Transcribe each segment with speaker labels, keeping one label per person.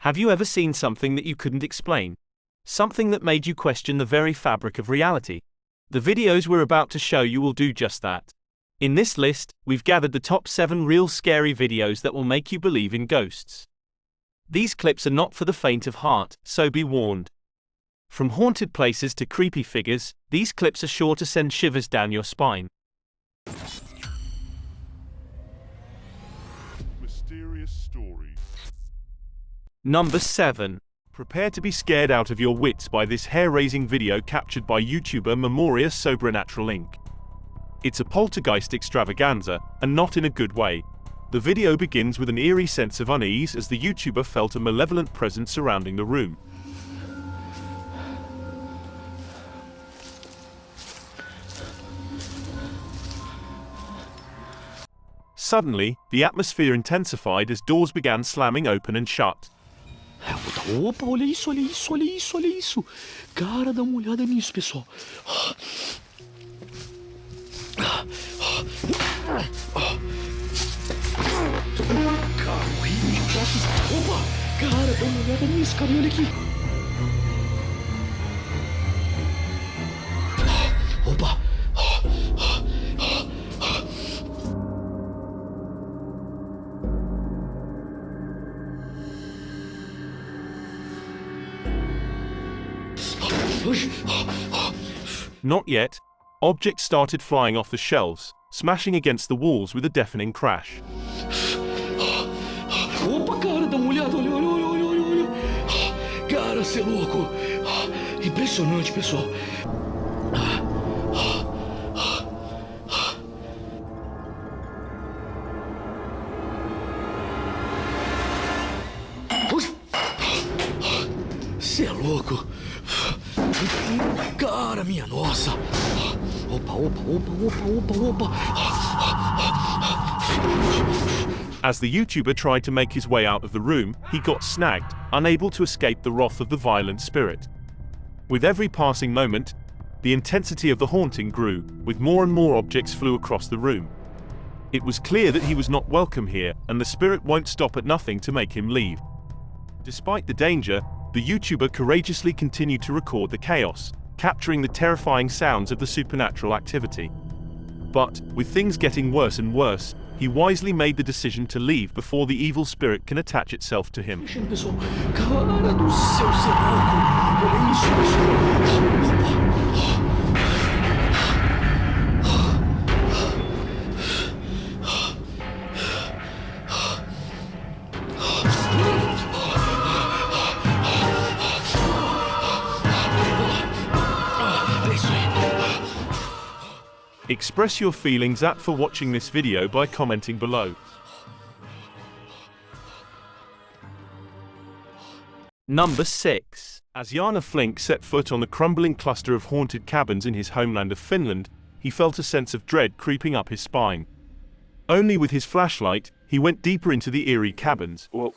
Speaker 1: Have you ever seen something that you couldn't explain? Something that made you question the very fabric of reality? The videos we're about to show you will do just that. In this list, we've gathered the top 7 real scary videos that will make you believe in ghosts. These clips are not for the faint of heart, so be warned. From haunted places to creepy figures, these clips are sure to send shivers down your spine.
Speaker 2: Mysterious stories.
Speaker 1: Number 7. Prepare to be scared out of your wits by this hair-raising video captured by YouTuber Memoria Sobrenatural Inc. It's a poltergeist extravaganza, and not in a good way. The video begins with an eerie sense of unease as the YouTuber felt a malevolent presence surrounding the room. Suddenly, the atmosphere intensified as doors began slamming open and shut.
Speaker 3: Opa, olha isso, olha isso, olha isso, olha isso. Cara, dá uma olhada nisso, pessoal. Cara, horrível de prato. Opa, cara, dá uma olhada nisso, cara, olha aqui. Opa.
Speaker 1: Not yet. Objects started flying off the shelves, smashing against the walls with a deafening crash.
Speaker 3: Opa, cara, dá uma olhada, olha, olha, olha, olha, olha, olha. Cara, cê é louco. Impressionante, pessoal. Cê é louco. Cara, minha nossa. Opa, opa, opa, opa, opa, opa.
Speaker 1: As the YouTuber tried to make his way out of the room, he got snagged, unable to escape the wrath of the violent spirit. With every passing moment, the intensity of the haunting grew, with more and more objects flew across the room. It was clear that he was not welcome here, and the spirit won't stop at nothing to make him leave. Despite the danger, the YouTuber courageously continued to record the chaos, capturing the terrifying sounds of the supernatural activity. But, with things getting worse and worse, he wisely made the decision to leave before the evil spirit can attach itself to him.
Speaker 3: Pessoal, cara do céu, cê é louco. Olha isso, pessoal.
Speaker 1: Express your feelings for watching this video by commenting below. Number 6. As Jarno Flink set foot on the crumbling cluster of haunted cabins in his homeland of Finland, he felt a sense of dread creeping up his spine. Only with his flashlight, he went deeper into the eerie cabins.
Speaker 2: Well,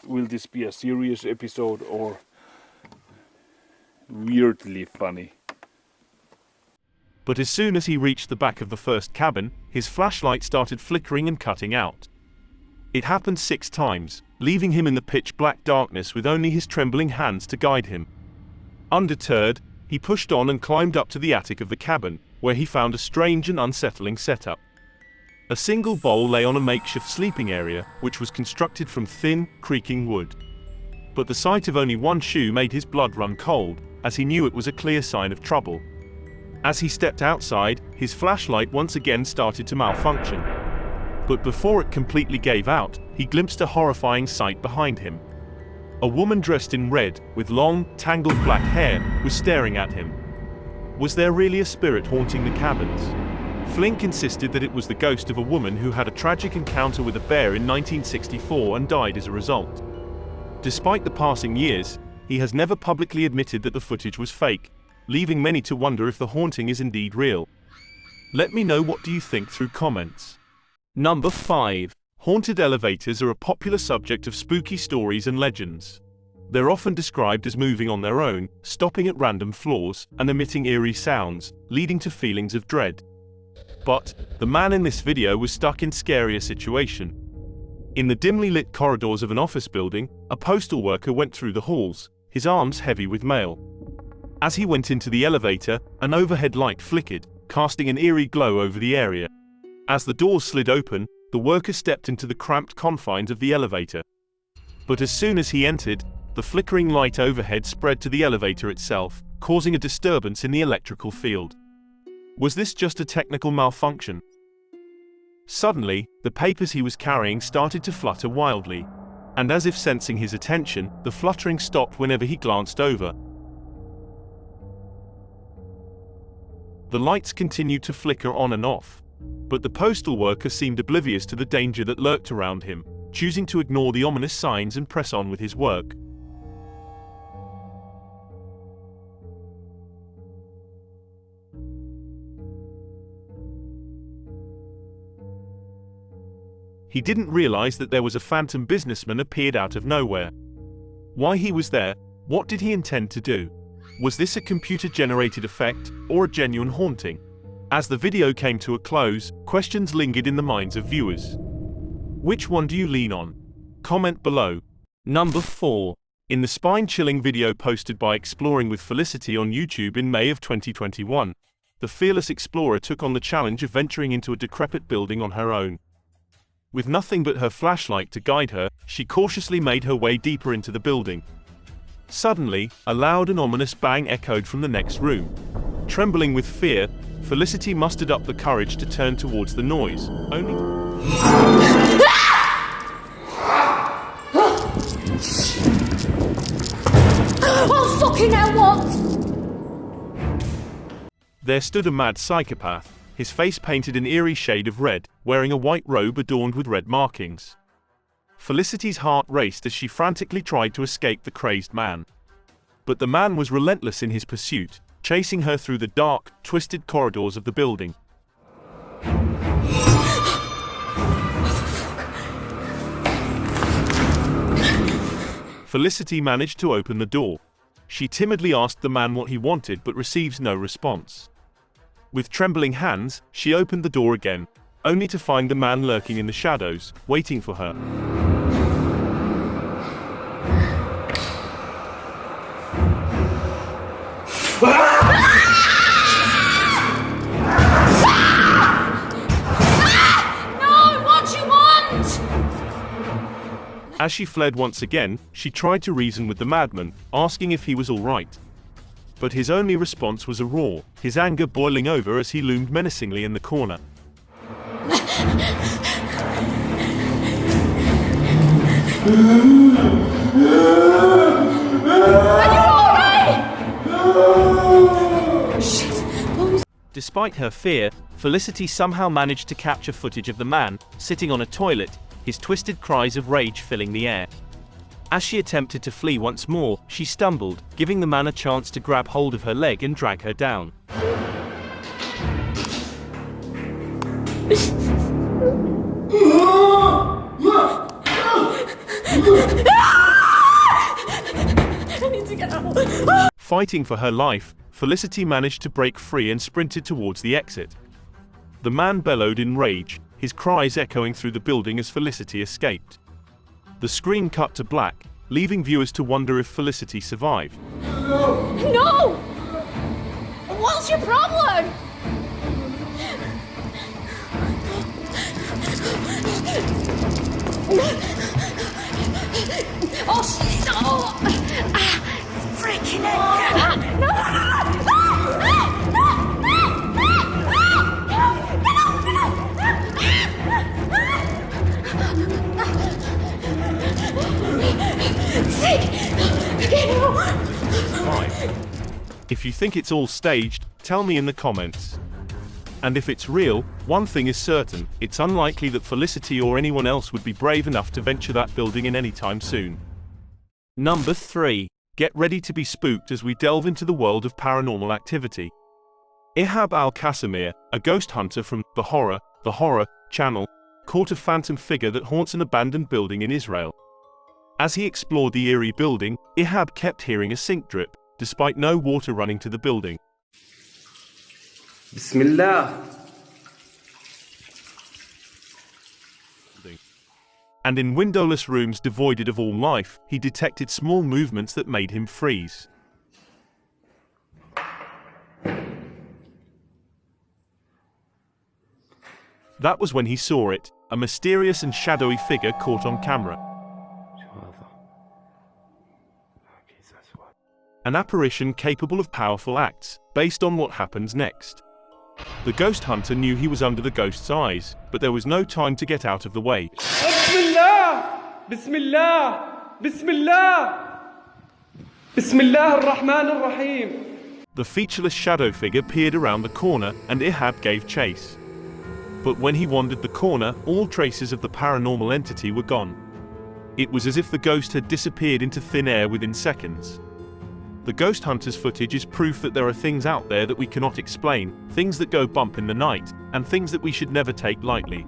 Speaker 2: will this be a serious episode or weirdly funny?
Speaker 1: But as soon as he reached the back of the first cabin, his flashlight started flickering and cutting out. It happened 6 times, leaving him in the pitch-black darkness with only his trembling hands to guide him. Undeterred, he pushed on and climbed up to the attic of the cabin, where he found a strange and unsettling setup. A single bowl lay on a makeshift sleeping area, which was constructed from thin, creaking wood. But the sight of only one shoe made his blood run cold, as he knew it was a clear sign of trouble. As he stepped outside, his flashlight once again started to malfunction. But before it completely gave out, he glimpsed a horrifying sight behind him. A woman dressed in red, with long, tangled black hair, was staring at him. Was there really a spirit haunting the cabins? Flink insisted that it was the ghost of a woman who had a tragic encounter with a bear in 1964 and died as a result. Despite the passing years, he has never publicly admitted that the footage was fake, leaving many to wonder if the haunting is indeed real. Let me know what do you think through comments. Number 5. Haunted elevators are a popular subject of spooky stories and legends. They're often described as moving on their own, stopping at random floors, and emitting eerie sounds, leading to feelings of dread. But, the man in this video was stuck in a scarier situation. In the dimly lit corridors of an office building, a postal worker went through the halls, his arms heavy with mail. As he went into the elevator, an overhead light flickered, casting an eerie glow over the area. As the doors slid open, the worker stepped into the cramped confines of the elevator. But as soon as he entered, the flickering light overhead spread to the elevator itself, causing a disturbance in the electrical field. Was this just a technical malfunction? Suddenly, the papers he was carrying started to flutter wildly, and as if sensing his attention, the fluttering stopped whenever he glanced over. The lights continued to flicker on and off, but the postal worker seemed oblivious to the danger that lurked around him, choosing to ignore the ominous signs and press on with his work. He didn't realize that there was a phantom businessman appeared out of nowhere. Why he was there, what did he intend to do? Was this a computer-generated effect, or a genuine haunting? As the video came to a close, questions lingered in the minds of viewers. Which one do you lean on? Comment below. Number 4. In the spine-chilling video posted by Exploring with Felicity on YouTube in May of 2021, the fearless explorer took on the challenge of venturing into a decrepit building on her own. With nothing but her flashlight to guide her, she cautiously made her way deeper into the building. Suddenly, a loud and ominous bang echoed from the next room. Trembling with fear, Felicity mustered up the courage to turn towards the noise, only...
Speaker 4: Oh, fucking hell, what?
Speaker 1: There stood a mad psychopath, his face painted an eerie shade of red, wearing a white robe adorned with red markings. Felicity's heart raced as she frantically tried to escape the crazed man. But the man was relentless in his pursuit, chasing her through the dark, twisted corridors of the building. Felicity managed to open the door. She timidly asked the man what he wanted but receives no response. With trembling hands, she opened the door again, only to find the man lurking in the shadows, waiting for her.
Speaker 4: No, what you want?
Speaker 1: As she fled once again, she tried to reason with the madman, asking if he was all right. But his only response was a roar, his anger boiling over as he loomed menacingly in the corner. Despite her fear, Felicity somehow managed to capture footage of the man, sitting on a toilet, his twisted cries of rage filling the air. As she attempted to flee once more, she stumbled, giving the man a chance to grab hold of her leg and drag her down.
Speaker 4: I need to get out.
Speaker 1: Fighting for her life, Felicity managed to break free and sprinted towards the exit. The man bellowed in rage, his cries echoing through the building as Felicity escaped. The screen cut to black, leaving viewers to wonder if Felicity survived.
Speaker 4: No! What's your problem? Oh, shit! Oh! Freaking it!
Speaker 1: If you think it's all staged, tell me in the comments. And if it's real, one thing is certain, it's unlikely that Felicity or anyone else would be brave enough to venture that building in any time soon. Number 3. Get ready to be spooked as we delve into the world of paranormal activity. Ihab al-Qasimir, a ghost hunter from The Horror channel, caught a phantom figure that haunts an abandoned building in Israel. As he explored the eerie building, Ihab kept hearing a sink drip, despite no water running to the building.
Speaker 5: Bismillah.
Speaker 1: And in windowless rooms devoid of all life, he detected small movements that made him freeze. That was when he saw it, a mysterious and shadowy figure caught on camera. An apparition capable of powerful acts, based on what happens next. The ghost hunter knew he was under the ghost's eyes, but there was no time to get out of the way.
Speaker 5: Bismillah! Bismillah! Bismillah! Bismillah ar-Rahman ar-Rahim.
Speaker 1: The featureless shadow figure peered around the corner, and Ihab gave chase. But when he wandered the corner, all traces of the paranormal entity were gone. It was as if the ghost had disappeared into thin air within seconds. The ghost hunter's footage is proof that there are things out there that we cannot explain, things that go bump in the night, and things that we should never take lightly.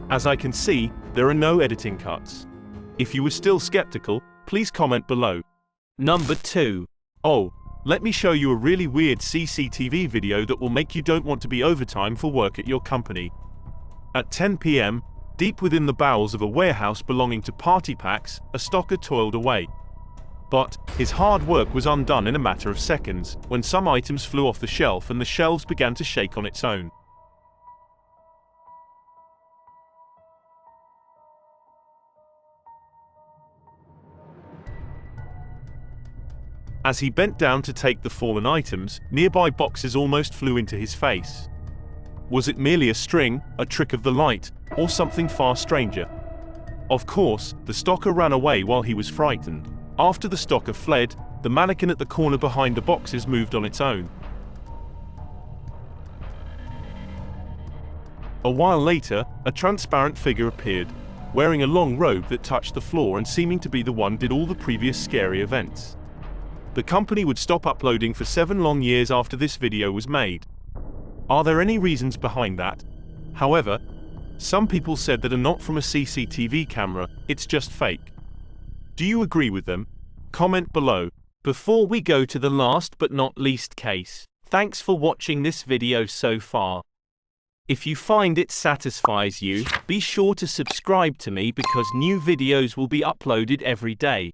Speaker 1: As I can see, there are no editing cuts. If you were still skeptical, please comment below. Number 2. Oh, let me show you a really weird CCTV video that will make you don't want to be overtime for work at your company. At 10 p.m., deep within the bowels of a warehouse belonging to party packs, a stalker toiled away. But his hard work was undone in a matter of seconds, when some items flew off the shelf and the shelves began to shake on its own. As he bent down to take the fallen items, nearby boxes almost flew into his face. Was it merely a string, a trick of the light, or something far stranger? Of course, the stalker ran away while he was frightened. After the stalker fled, the mannequin at the corner behind the boxes moved on its own. A while later, a transparent figure appeared, wearing a long robe that touched the floor and seeming to be the one did all the previous scary events. The company would stop uploading for 7 long years after this video was made. Are there any reasons behind that? However, some people said that are not from a CCTV camera, it's just fake. Do you agree with them? Comment below. Before we go to the last but not least case, thanks for watching this video so far. If you find it satisfies you, be sure to subscribe to me because new videos will be uploaded every day.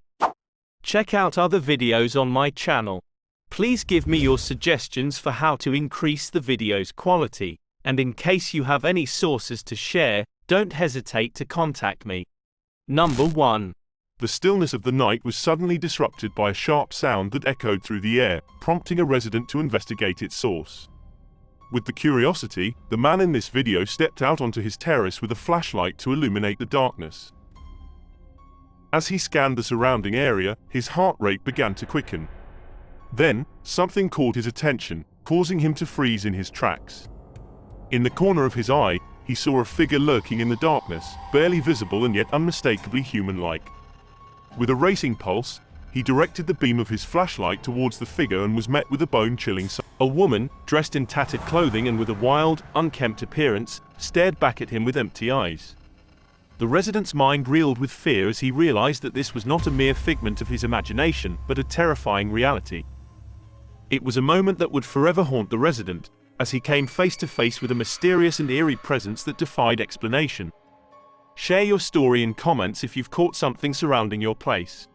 Speaker 1: Check out other videos on my channel. Please give me your suggestions for how to increase the video's quality, and in case you have any sources to share, don't hesitate to contact me. Number 1.
Speaker 6: The stillness of the night was suddenly disrupted by a sharp sound that echoed through the air, prompting a resident to investigate its source. With the curiosity, the man in this video stepped out onto his terrace with a flashlight to illuminate the darkness. As he scanned the surrounding area, his heart rate began to quicken. Then, something caught his attention, causing him to freeze in his tracks. In the corner of his eye, he saw a figure lurking in the darkness, barely visible and yet unmistakably human-like. With a racing pulse, he directed the beam of his flashlight towards the figure and was met with a bone-chilling sight.
Speaker 1: A woman, dressed in tattered clothing and with a wild, unkempt appearance, stared back at him with empty eyes. The resident's mind reeled with fear as he realized that this was not a mere figment of his imagination, but a terrifying reality. It was a moment that would forever haunt the resident, as he came face to face with a mysterious and eerie presence that defied explanation. Share your story in comments if you've caught something surrounding your place.